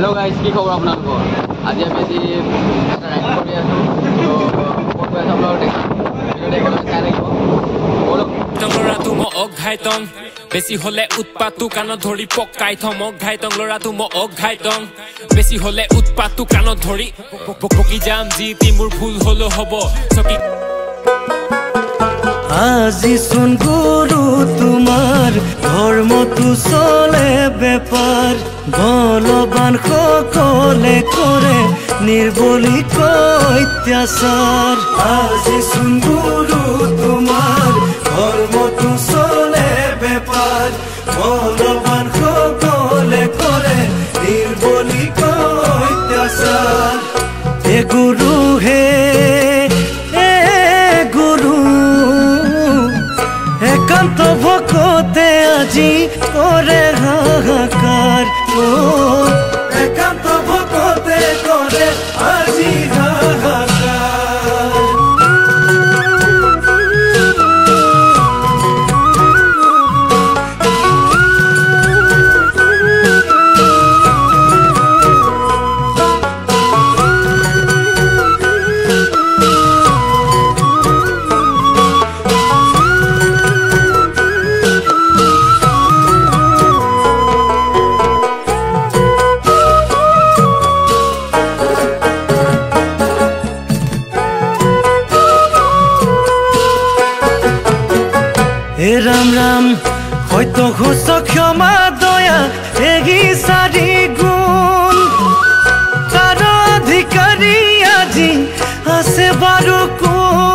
hello guys की खबर আপোনালোকৰ আজি আমি এটা ৰাইড কৰি আছো তো ক'ত গৈ আপোনালোক দেখা ভিডিঅ' দেখিবলৈ চাই থাকিব বলো লৰাটো মই অঘাইতং বেছি হলে উৎপাতটো কাণত ধৰি পকাই থম অঘাইতং লৰাটো মই অঘাইতং বেছি হলে উৎপাতটো কাণত ধৰি পকি যাম যি মোৰ ভুল হলো হ'ব চকি আজি শুন গুরু তোমার ধর্ম তু চলে বেপার বলবান সকলে করে নির্বলিক অত্যাচার আজি শুন গুরু তোমার ধর্ম তু চলে বেপার বলবান সকলে করে নির্বলিক অত্যাচার এ গুরু হে একান্ত ভকতে আজি করে হাহাকার ও একান্ত ভকতে করে আজি হাহাকার রাম রাম হয়তো ঘোষ ক্ষমা দয়া এগি সারি